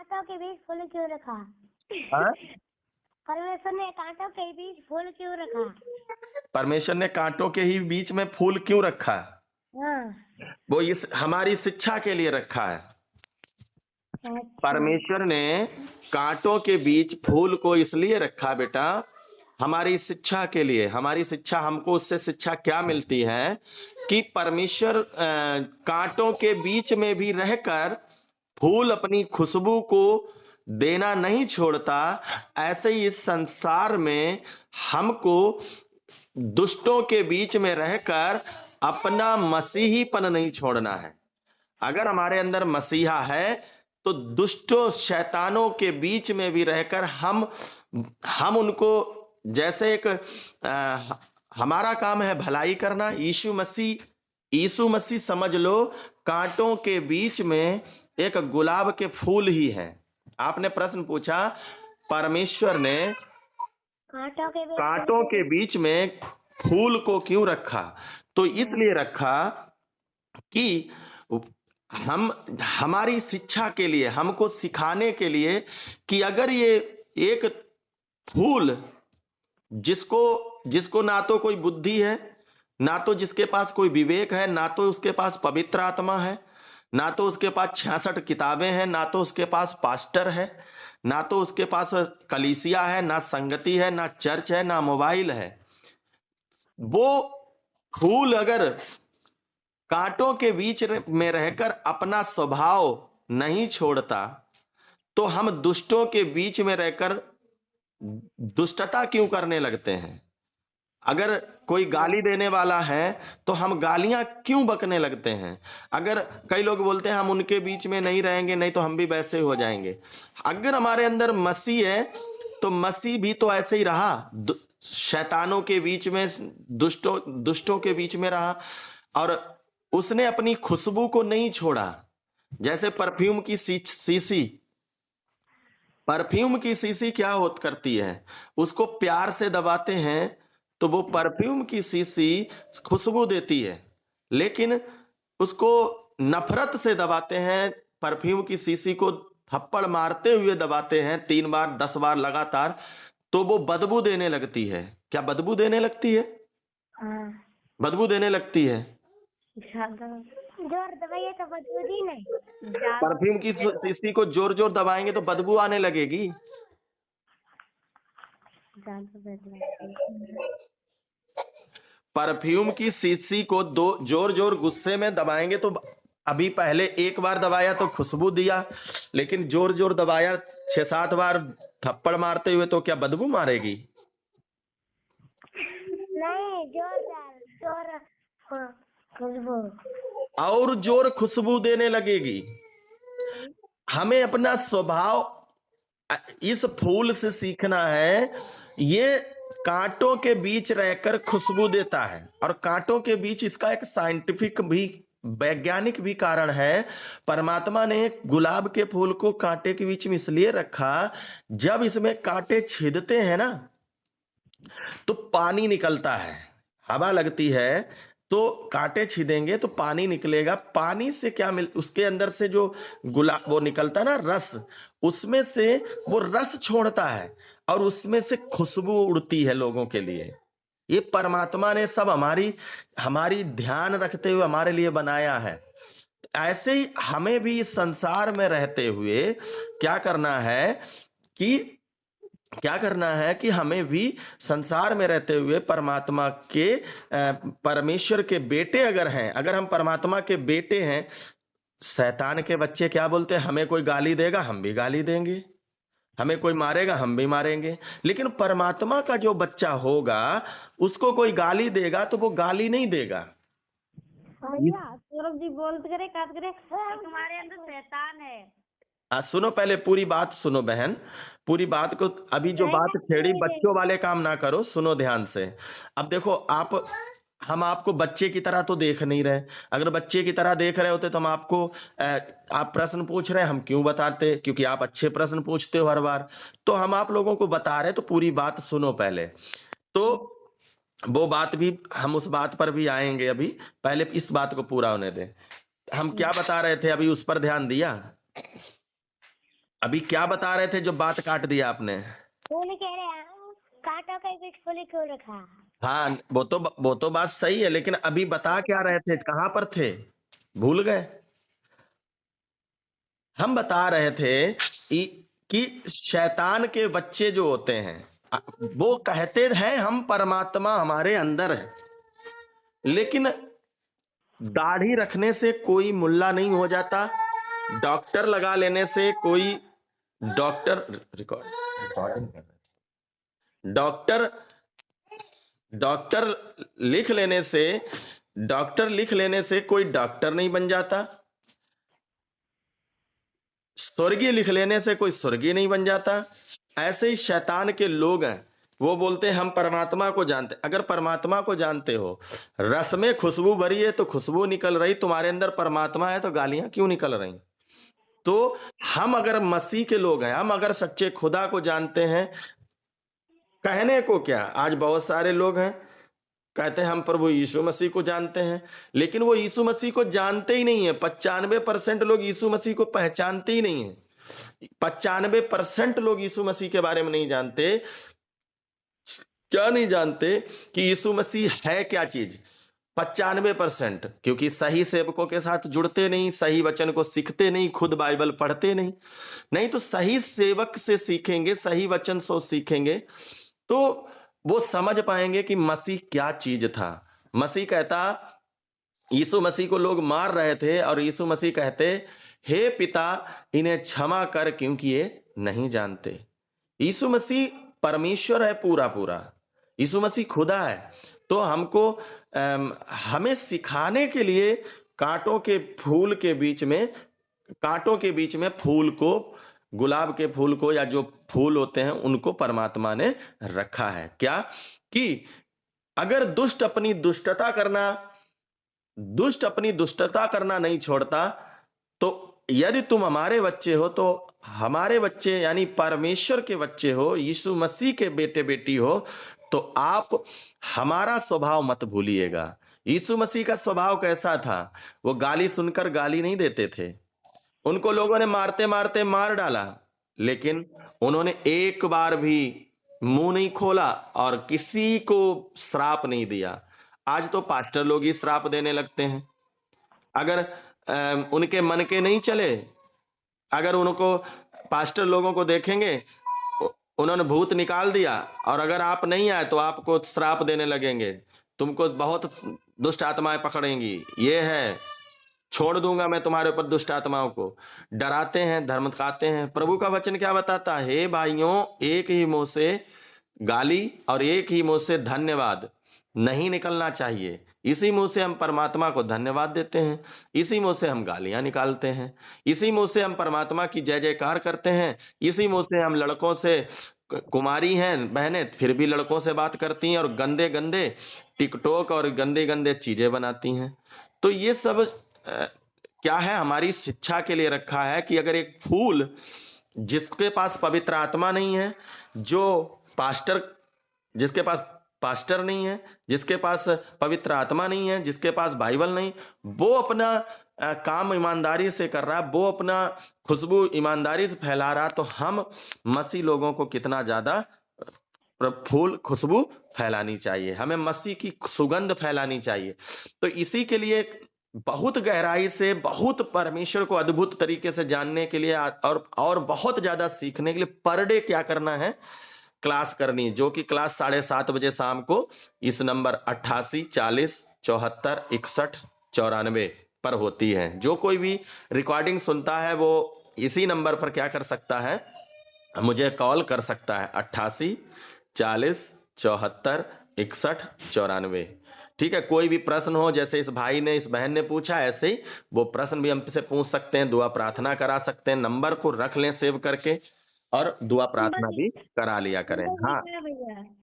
कांटों के बीच फूल क्यों रखा? हाँ, परमेश्वर ने कांटों के बीच फूल क्यों रखा? परमेश्वर ने कांटों के ही बीच में फूल क्यों रखा? हाँ। वो इस हमारी शिक्षा के लिए रखा है। अच्छा। परमेश्वर ने कांटों के बीच फूल को इसलिए रखा बेटा, हमारी शिक्षा के लिए। हमारी शिक्षा, हमको उससे शिक्षा क्या मिलती है कि परमेश्वर कांटों के बीच में भी रहकर फूल अपनी खुशबू को देना नहीं छोड़ता। ऐसे ही इस संसार में हमको दुष्टों के बीच में रहकर अपना मसीहीपन नहीं छोड़ना है। अगर हमारे अंदर मसीहा है तो दुष्टों शैतानों के बीच में भी रहकर हम उनको, जैसे एक हमारा काम है भलाई करना। यीशु मसीह समझ लो कांटों के बीच में एक गुलाब के फूल ही है। आपने प्रश्न पूछा परमेश्वर ने कांटों के बीच में फूल को क्यों रखा, तो इसलिए रखा कि हम हमारी शिक्षा के लिए, हमको सिखाने के लिए कि अगर ये एक फूल जिसको जिसको ना तो कोई बुद्धि है, ना तो जिसके पास कोई विवेक है, ना तो उसके पास पवित्र आत्मा है, ना तो उसके पास 66 किताबें हैं, ना तो उसके पास पास्टर है, ना तो उसके पास कलीसिया है, ना संगति है, ना चर्च है, ना मोबाइल है। वो फूल अगर कांटों के बीच में रहकर अपना स्वभाव नहीं छोड़ता तो हम दुष्टों के बीच में रहकर दुष्टता क्यों करने लगते हैं। अगर कोई गाली देने वाला है तो हम गालियां क्यों बकने लगते हैं। अगर कई लोग बोलते हैं हम उनके बीच में नहीं रहेंगे, नहीं तो हम भी वैसे हो जाएंगे। अगर हमारे अंदर मसीह है तो मसीह भी तो ऐसे ही रहा, शैतानों के बीच में, दुष्टों के बीच में रहा और उसने अपनी खुशबू को नहीं छोड़ा। जैसे परफ्यूम की शीशी क्या होत करती है, उसको प्यार से दबाते हैं तो वो परफ्यूम की शीशी खुशबू देती है, लेकिन उसको नफरत से दबाते हैं, परफ्यूम की शीशी को थप्पड़ मारते हुए दबाते हैं 3 बार 10 बार लगातार, तो वो बदबू देने लगती है। क्या बदबू देने लगती है? हाँ। बदबू देने लगती है। जोर दबाइए तो बदबू दी नहीं। परफ्यूम की शीशी को जोर जोर दबाएंगे तो बदबू आने लगेगी। परफ्यूम की शीशी को दो जोर जोर गुस्से में दबाएंगे तो अभी पहले 1 बार दबाया तो खुशबू दिया, लेकिन जोर जोर दबाया 6-7 बार थप्पड़ मारते हुए तो क्या बदबू मारेगी? नहीं, जोर खुशबू और जोर खुशबू देने लगेगी। हमें अपना स्वभाव इस फूल से सीखना है। ये कांटों के बीच रहकर खुशबू देता है और कांटों के बीच, इसका एक साइंटिफिक भी, वैज्ञानिक भी कारण है। परमात्मा ने गुलाब के फूल को कांटे के बीच में इसलिए रखा, जब इसमें कांटे छेदते हैं ना तो पानी निकलता है, हवा लगती है तो कांटे छीदेंगे तो पानी निकलेगा। पानी से क्या उसके अंदर से जो गुलाब वो निकलता है ना रस, उसमें से वो रस छोड़ता है और उसमें से खुशबू उड़ती है लोगों के लिए। ये परमात्मा ने सब हमारी हमारी ध्यान रखते हुए हमारे लिए बनाया है। ऐसे ही हमें भी इस संसार में रहते हुए क्या करना है कि हमें भी संसार में रहते हुए परमात्मा के परमेश्वर के बेटे अगर हैं, अगर हम परमात्मा के बेटे हैं, शैतान के बच्चे क्या बोलते हैं, हमें कोई गाली देगा हम भी गाली देंगे, हमें कोई मारेगा हम भी मारेंगे। लेकिन परमात्मा का जो बच्चा होगा उसको कोई गाली देगा तो वो गाली नहीं देगा। भैया सौरभ जी बोलते करे काट करे तुम्हारे अंदर शैतान है। सुनो, पहले पूरी बात सुनो बहन, पूरी बात को, अभी जो बात छेड़ी बच्चों वाले काम ना करो, सुनो ध्यान से। अब देखो हम आपको बच्चे की तरह तो देख नहीं रहे। अगर बच्चे की तरह देख रहे होते तो हम आपको आप प्रश्न पूछ रहे हैं, हम क्यों बताते, क्योंकि आप अच्छे प्रश्न पूछते हो हर बार, तो हम आप लोगों को बता रहे, तो पूरी बात सुनो पहले। तो वो बात भी, हम उस बात पर भी आएंगे, अभी पहले इस बात को पूरा होने दें। हम क्या बता रहे थे, अभी उस पर ध्यान दिया? अभी क्या बता रहे थे जो बात काट दिया आपने? फूल कह रहे हैं काटो के बीच फूल क्यों रखा? हाँ, वो तो बात सही है, लेकिन अभी बता क्या रहे थे, कहाँ पर थे, भूल गए? हम बता रहे थे कि शैतान के बच्चे जो होते हैं, वो कहते हैं हम परमात्मा हमारे अंदर है, लेकिन दाढ़ी रखने से कोई मुल्ला नहीं हो जाता, डॉक्टर लगा लेने से कोई डॉक्टर रिकॉर्डिंग कर रहे थे, डॉक्टर लिख लेने से कोई डॉक्टर नहीं बन जाता, स्वर्गीय लिख लेने से कोई स्वर्गीय नहीं बन जाता। ऐसे ही शैतान के लोग हैं, वो बोलते हैं हम परमात्मा को जानते। अगर परमात्मा को जानते हो, रस में खुशबू भरी है तो खुशबू निकल रही, तुम्हारे अंदर परमात्मा है तो गालियां क्यों निकल रही? तो हम अगर मसीह के लोग हैं, हम अगर सच्चे खुदा को जानते हैं, कहने को क्या, आज बहुत सारे लोग हैं कहते हैं हम प्रभु यीशु मसीह को जानते हैं, लेकिन वो यीशु मसीह को जानते ही नहीं है। 95% लोग यीशु मसीह को पहचानते ही नहीं है। 95% लोग यीशु मसीह के बारे में नहीं जानते। क्या नहीं जानते कि यीशु मसीह है क्या चीज? 95%, क्योंकि सही सेवकों के साथ जुड़ते नहीं, सही वचन को सीखते नहीं, खुद बाइबल पढ़ते नहीं। नहीं तो सही सेवक से सीखेंगे, सही वचन से सीखेंगे तो वो समझ पाएंगे कि मसीह क्या चीज था। मसीह कहता, यीशु मसीह को लोग मार रहे थे और यीशु मसीह कहते, हे पिता इन्हें क्षमा कर क्योंकि ये नहीं जानते। यीशु मसीह परमेश्वर है पूरा पूरा, यीशु मसीह खुदा है। तो हमको हमें सिखाने के लिए कांटों के बीच में फूल को, गुलाब के फूल को, या जो फूल होते हैं उनको परमात्मा ने रखा है। क्या कि अगर दुष्ट अपनी दुष्टता करना नहीं छोड़ता, तो यदि तुम हमारे बच्चे हो, तो हमारे बच्चे यानी परमेश्वर के बच्चे हो, यीशु मसीह के बेटे बेटी हो, तो आप हमारा स्वभाव मत भूलिएगा। यीशु मसीह का स्वभाव कैसा था? वो गाली सुनकर गाली नहीं देते थे। उनको लोगों ने मारते मारते मार डाला, लेकिन उन्होंने एक बार भी मुंह नहीं खोला और किसी को श्राप नहीं दिया। आज तो पास्टर लोग ही श्राप देने लगते हैं। अगर उनके मन के नहीं चले, अगर उनको पास्टर लोगों को देखेंगे उन्होंने भूत निकाल दिया, और अगर आप नहीं आए तो आपको श्राप देने लगेंगे, तुमको बहुत दुष्ट आत्माएं पकड़ेंगी, ये है, छोड़ दूंगा मैं तुम्हारे ऊपर दुष्ट आत्माओं को। डराते हैं, धर्मकाते हैं। प्रभु का वचन क्या बताता है? हे भाइयों, एक ही मुंह से गाली और एक ही मुंह से धन्यवाद नहीं निकलना चाहिए। इसी मुंह से हम परमात्मा को धन्यवाद देते हैं, इसी मुंह से हम गालियां निकालते हैं, इसी मुंह से हम परमात्मा की जय जयकार करते हैं, इसी मुंह से हम लड़कों से, कुमारी हैं बहनें फिर भी लड़कों से बात करती हैं और गंदे गंदे टिकटॉक और गंदे गंदे चीजें बनाती हैं। तो ये सब क्या है? हमारी शिक्षा के लिए रखा है कि अगर एक फूल जिसके पास पवित्र आत्मा नहीं है, जिसके पास पास्टर नहीं है, जिसके पास पवित्र आत्मा नहीं है, जिसके पास बाइबल नहीं, वो अपना काम ईमानदारी से कर रहा, वो अपना खुशबू ईमानदारी से फैला रहा, तो हम मसीह लोगों को कितना ज्यादा फूल खुशबू फैलानी चाहिए, हमें मसीह की सुगंध फैलानी चाहिए। तो इसी के लिए बहुत गहराई से, बहुत परमेश्वर को अद्भुत तरीके से जानने के लिए और बहुत ज्यादा सीखने के लिए पर डे क्या करना है? क्लास करनी, जो कि क्लास 7:30 बजे शाम को इस नंबर 88 40 74 61 94 पर होती है। जो कोई भी रिकॉर्डिंग सुनता है वो इसी नंबर पर क्या कर सकता है? मुझे कॉल कर सकता है, 88 40 74 61 94। ठीक है, कोई भी प्रश्न हो, जैसे इस भाई ने, इस बहन ने पूछा, ऐसे ही वो प्रश्न भी हमसे पूछ सकते हैं, दुआ प्रार्थना करा सकते हैं। नंबर को रख लें सेव करके और दुआ प्रार्थना भी करा लिया करें। हाँ भैया